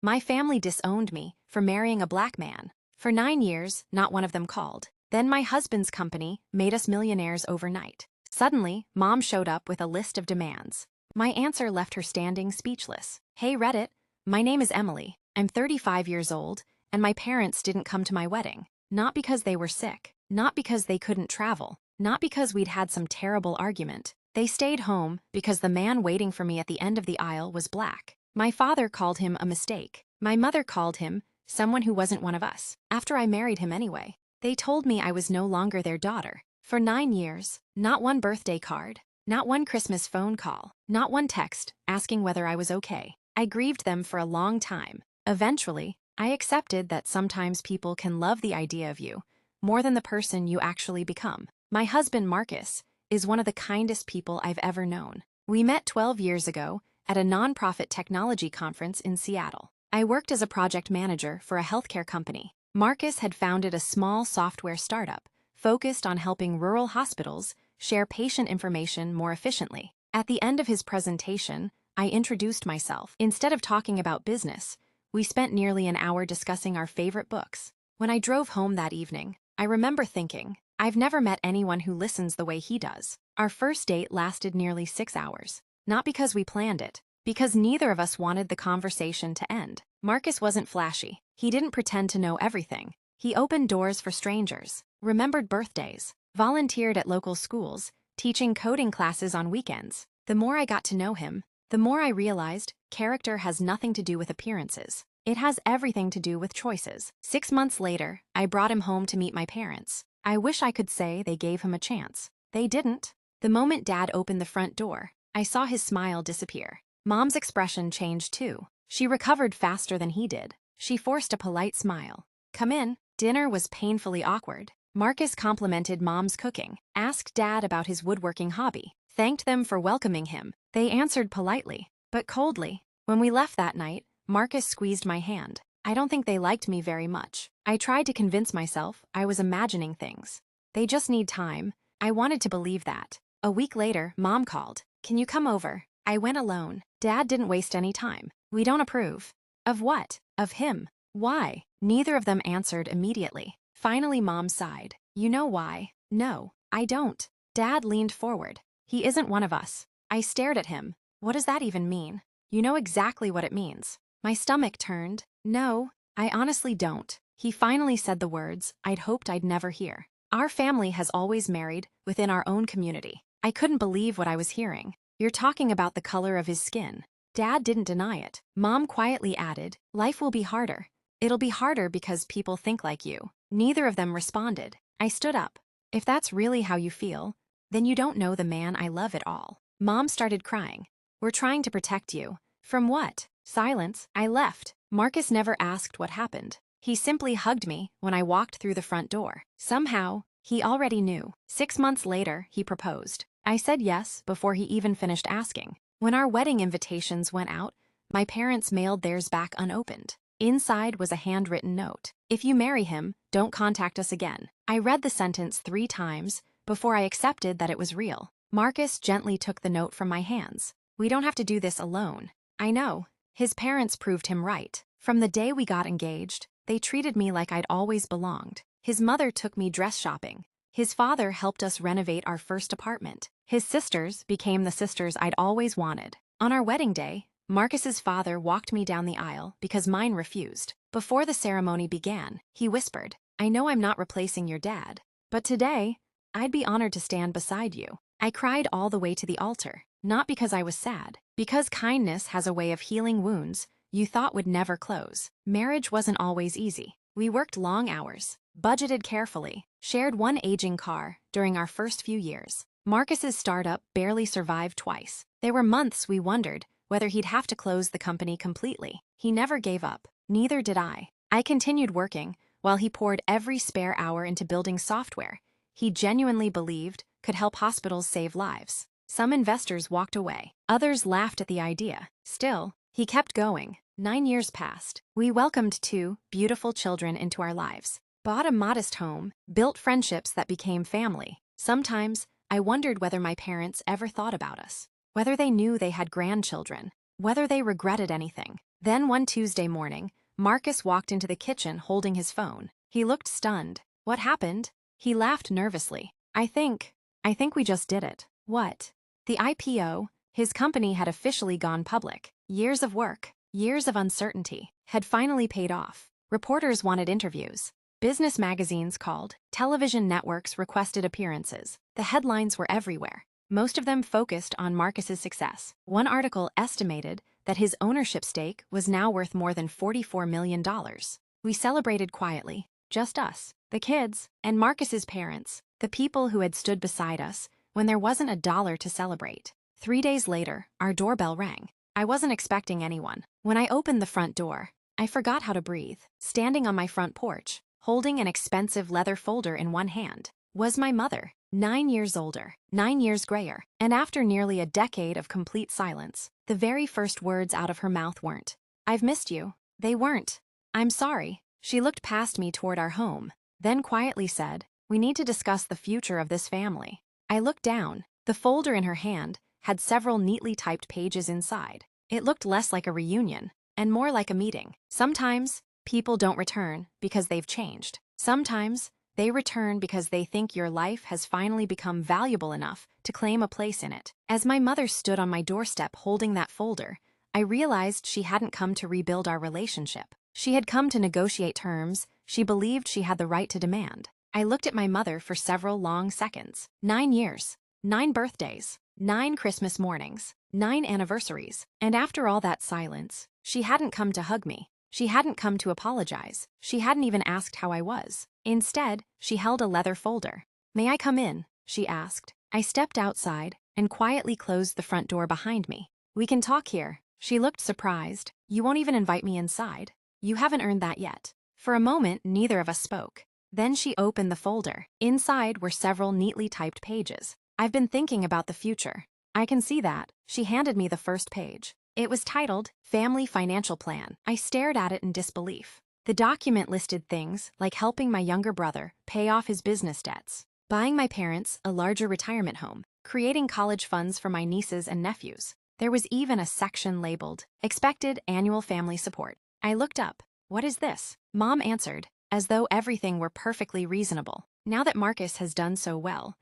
My family disowned me for marrying a black man. For 9 years, not one of them called. Then my husband's company made us millionaires overnight. Suddenly, Mom showed up with a list of demands. My answer left her standing speechless. Hey Reddit, my name is Emily. I'm 35 years old, and my parents didn't come to my wedding. Not because they were sick, not because they couldn't travel, not because we'd had some terrible argument. They stayed home because the man waiting for me at the end of the aisle was black. My father called him a mistake. My mother called him someone who wasn't one of us. After I married him anyway, they told me I was no longer their daughter. For 9 years, not one birthday card, not one Christmas phone call, not one text asking whether I was okay. I grieved them for a long time. Eventually, I accepted that sometimes people can love the idea of you more than the person you actually become. My husband, Marcus, is one of the kindest people I've ever known. We met 12 years ago at a nonprofit technology conference in Seattle. I worked as a project manager for a healthcare company. Marcus had founded a small software startup focused on helping rural hospitals share patient information more efficiently. At the end of his presentation, I introduced myself. Instead of talking about business, we spent nearly an hour discussing our favorite books. When I drove home that evening, I remember thinking, I've never met anyone who listens the way he does. Our first date lasted nearly 6 hours. Not because we planned it, because neither of us wanted the conversation to end. Marcus wasn't flashy. He didn't pretend to know everything. He opened doors for strangers, remembered birthdays, volunteered at local schools, teaching coding classes on weekends. The more I got to know him, the more I realized character has nothing to do with appearances. It has everything to do with choices. 6 months later, I brought him home to meet my parents. I wish I could say they gave him a chance. They didn't. The moment Dad opened the front door, I saw his smile disappear. Mom's expression changed too. She recovered faster than he did. She forced a polite smile. Come in. Dinner was painfully awkward. Marcus complimented Mom's cooking, asked Dad about his woodworking hobby, thanked them for welcoming him. They answered politely, but coldly. When we left that night, Marcus squeezed my hand. I don't think they liked me very much. I tried to convince myself I was imagining things. They just need time. I wanted to believe that. A week later, Mom called. Can you come over? I went alone. Dad didn't waste any time. We don't approve. Of what? Of him. Why? Neither of them answered immediately. Finally, Mom sighed. You know why? No, I don't. Dad leaned forward. He isn't one of us. I stared at him. What does that even mean? You know exactly what it means. My stomach turned. No, I honestly don't. He finally said the words I'd hoped I'd never hear. Our family has always married within our own community. I couldn't believe what I was hearing. You're talking about the color of his skin. Dad didn't deny it. Mom quietly added, life will be harder. It'll be harder because people think like you. Neither of them responded. I stood up. If that's really how you feel, then you don't know the man I love at all. Mom started crying. We're trying to protect you. From what? Silence. I left. Marcus never asked what happened. He simply hugged me when I walked through the front door. Somehow, he already knew. 6 months later, he proposed. I said yes before he even finished asking. When our wedding invitations went out, my parents mailed theirs back unopened. Inside was a handwritten note. If you marry him, don't contact us again. I read the sentence 3 times before I accepted that it was real. Marcus gently took the note from my hands. We don't have to do this alone. I know. His parents proved him right. From the day we got engaged, they treated me like I'd always belonged. His mother took me dress shopping. His father helped us renovate our first apartment. His sisters became the sisters I'd always wanted. On our wedding day, Marcus's father walked me down the aisle because mine refused. Before the ceremony began, he whispered, I know I'm not replacing your dad, but today, I'd be honored to stand beside you. I cried all the way to the altar, not because I was sad, because kindness has a way of healing wounds you thought would never close. Marriage wasn't always easy. We worked long hours, budgeted carefully, shared one aging car during our first few years. Marcus's startup barely survived twice. There were months we wondered whether he'd have to close the company completely. He never gave up. Neither did I. I continued working while he poured every spare hour into building software he genuinely believed could help hospitals save lives. Some investors walked away. Others laughed at the idea. Still, he kept going. 9 years passed. We welcomed 2 beautiful children into our lives, bought a modest home, built friendships that became family. Sometimes, I wondered whether my parents ever thought about us, whether they knew they had grandchildren, whether they regretted anything. Then one Tuesday morning, Marcus walked into the kitchen holding his phone. He looked stunned. What happened? He laughed nervously. I think we just did it. What? The IPO, his company had officially gone public. Years of work, years of uncertainty, had finally paid off. Reporters wanted interviews. Business magazines called. Television networks requested appearances. The headlines were everywhere. Most of them focused on Marcus's success. One article estimated that his ownership stake was now worth more than $44 million. We celebrated quietly, just us, the kids, and Marcus's parents, the people who had stood beside us when there wasn't a dollar to celebrate. 3 days later, our doorbell rang. I wasn't expecting anyone. When I opened the front door, I forgot how to breathe. Standing on my front porch, holding an expensive leather folder in one hand, was my mother, 9 years older, 9 years grayer. And after nearly a decade of complete silence, the very first words out of her mouth weren't, "I've missed you." They weren't, "I'm sorry." She looked past me toward our home, then quietly said, "We need to discuss the future of this family." I looked down. The folder in her hand had several neatly typed pages inside. It looked less like a reunion and more like a meeting. Sometimes people don't return because they've changed. Sometimes they return because they think your life has finally become valuable enough to claim a place in it. As my mother stood on my doorstep holding that folder, I realized she hadn't come to rebuild our relationship. She had come to negotiate terms she believed she had the right to demand. I looked at my mother for several long seconds. 9 years, 9 birthdays, 9 Christmas mornings, 9 anniversaries. And after all that silence, she hadn't come to hug me. She hadn't come to apologize. She hadn't even asked how I was. Instead, she held a leather folder. "May I come in?" she asked. I stepped outside and quietly closed the front door behind me. "We can talk here." She looked surprised. "You won't even invite me inside? You haven't earned that yet." For a moment, neither of us spoke. Then she opened the folder. Inside were several neatly typed pages. "I've been thinking about the future." "I can see that." She handed me the first page. It was titled, "Family Financial Plan." I stared at it in disbelief. The document listed things like helping my younger brother pay off his business debts, buying my parents a larger retirement home, creating college funds for my nieces and nephews. There was even a section labeled, "Expected Annual Family Support." I looked up. "What is this?" Mom answered, as though everything were perfectly reasonable. "Now that Marcus has done so well,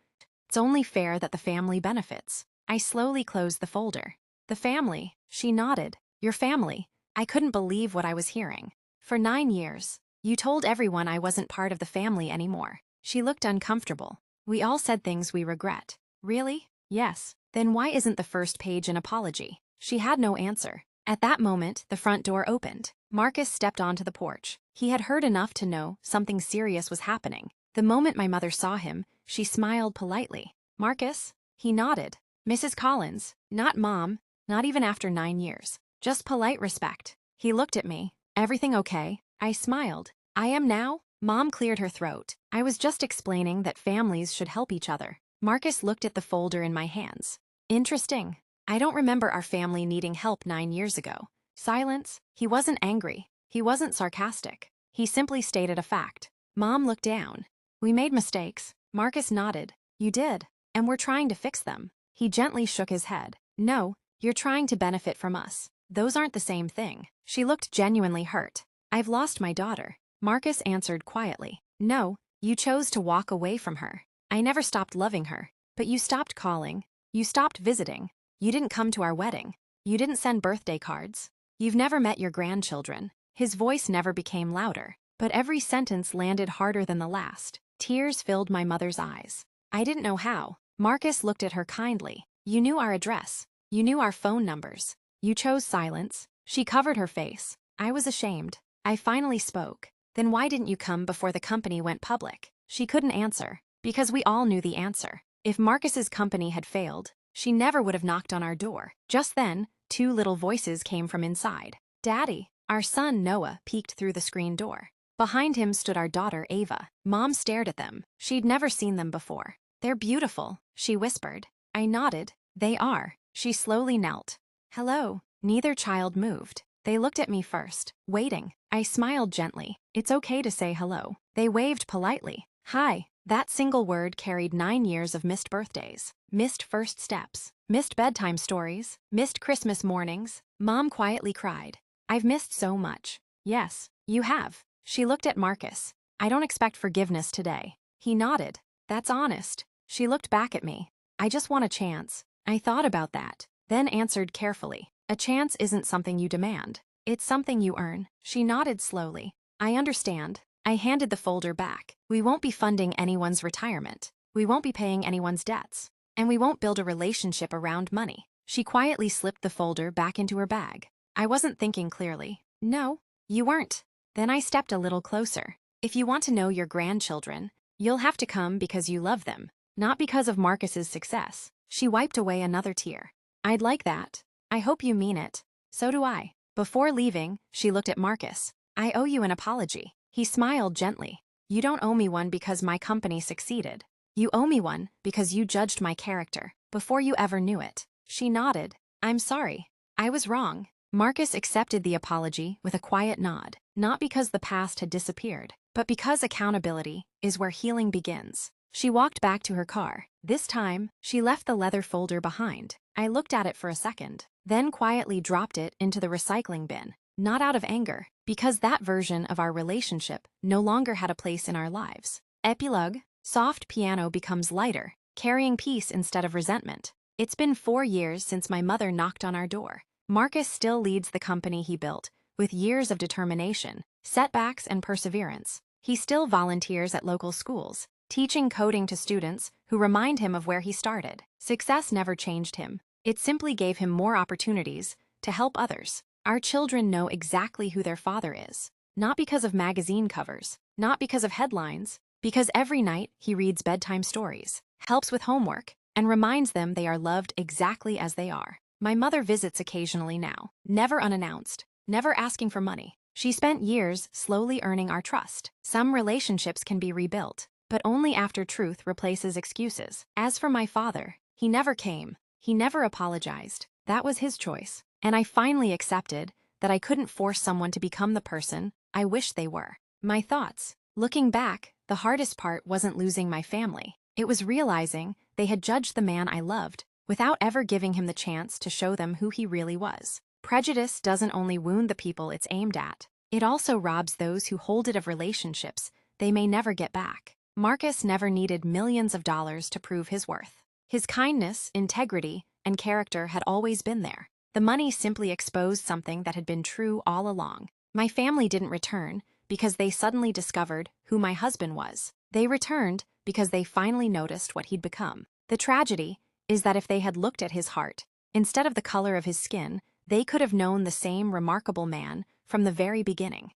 it's only fair that the family benefits." I slowly closed the folder. "The family," she nodded. "Your family." I couldn't believe what I was hearing. "For 9 years, you told everyone I wasn't part of the family anymore." She looked uncomfortable. "We all said things we regret." "Really?" "Yes." "Then why isn't the first page an apology?" She had no answer. At that moment, the front door opened. Marcus stepped onto the porch. He had heard enough to know something serious was happening. The moment my mother saw him, she smiled politely. "Marcus?" He nodded. "Mrs. Collins." Not Mom, not even after 9 years. Just polite respect. He looked at me. "Everything okay?" I smiled. "I am now?" Mom cleared her throat. "I was just explaining that families should help each other." Marcus looked at the folder in my hands. "Interesting. I don't remember our family needing help 9 years ago." Silence. He wasn't angry. He wasn't sarcastic. He simply stated a fact. Mom looked down. "We made mistakes." Marcus nodded. "You did. And we're trying to fix them." He gently shook his head. "No, you're trying to benefit from us. Those aren't the same thing." She looked genuinely hurt. "I've lost my daughter." Marcus answered quietly. "No, you chose to walk away from her. I never stopped loving her. But you stopped calling. You stopped visiting. You didn't come to our wedding. You didn't send birthday cards. You've never met your grandchildren." His voice never became louder, but every sentence landed harder than the last. Tears filled my mother's eyes. I didn't know how. Marcus looked at her kindly. "You knew our address. You knew our phone numbers. You chose silence." She covered her face. I was ashamed. I finally spoke. "Then why didn't you come before the company went public?" She couldn't answer. Because we all knew the answer. If Marcus's company had failed, she never would have knocked on our door. Just then, 2 little voices came from inside. "Daddy." Our son Noah peeked through the screen door. Behind him stood our daughter Ava. Mom stared at them. She'd never seen them before. "They're beautiful," she whispered. I nodded. "They are." She slowly knelt. "Hello." Neither child moved. They looked at me first, waiting. I smiled gently. "It's okay to say hello." They waved politely. "Hi." That single word carried 9 years of missed birthdays, missed first steps, missed bedtime stories, missed Christmas mornings. Mom quietly cried. I've missed so much. Yes, you have. She looked at Marcus. I don't expect forgiveness today. He nodded. That's honest. She looked back at me. I just want a chance. I thought about that, then answered carefully. A chance isn't something you demand. It's something you earn. She nodded slowly. I understand. I handed the folder back. We won't be funding anyone's retirement. We won't be paying anyone's debts. And we won't build a relationship around money. She quietly slipped the folder back into her bag. I wasn't thinking clearly. No, you weren't. Then I stepped a little closer. If you want to know your grandchildren, you'll have to come because you love them, not because of Marcus's success. She wiped away another tear. I'd like that. I hope you mean it. So do I. Before leaving, she looked at Marcus. I owe you an apology. He smiled gently. You don't owe me one because my company succeeded. You owe me one because you judged my character before you ever knew it. She nodded. I'm sorry. I was wrong. Marcus accepted the apology with a quiet nod, not because the past had disappeared, but because accountability is where healing begins. She walked back to her car. This time, she left the leather folder behind. I looked at it for a second, then quietly dropped it into the recycling bin, not out of anger, because that version of our relationship no longer had a place in our lives. Epilogue. Soft piano becomes lighter, carrying peace instead of resentment. It's been 4 years since my mother knocked on our door. Marcus still leads the company he built, with years of determination, setbacks, and perseverance. He still volunteers at local schools, teaching coding to students who remind him of where he started. Success never changed him. It simply gave him more opportunities to help others. Our children know exactly who their father is, not because of magazine covers, not because of headlines, because every night he reads bedtime stories, helps with homework, and reminds them they are loved exactly as they are. My mother visits occasionally now, never unannounced, never asking for money. She spent years slowly earning our trust. Some relationships can be rebuilt, but only after truth replaces excuses. As for my father, he never came. He never apologized. That was his choice. And I finally accepted that I couldn't force someone to become the person I wish they were. My thoughts. Looking back, the hardest part wasn't losing my family. It was realizing they had judged the man I loved without ever giving him the chance to show them who he really was. Prejudice doesn't only wound the people it's aimed at, it also robs those who hold it of relationships they may never get back. Marcus never needed millions of dollars to prove his worth. His kindness, integrity, and character had always been there. The money simply exposed something that had been true all along. My family didn't return because they suddenly discovered who my husband was. They returned because they finally noticed what he'd become. The tragedy is that if they had looked at his heart, instead of the color of his skin, they could have known the same remarkable man from the very beginning.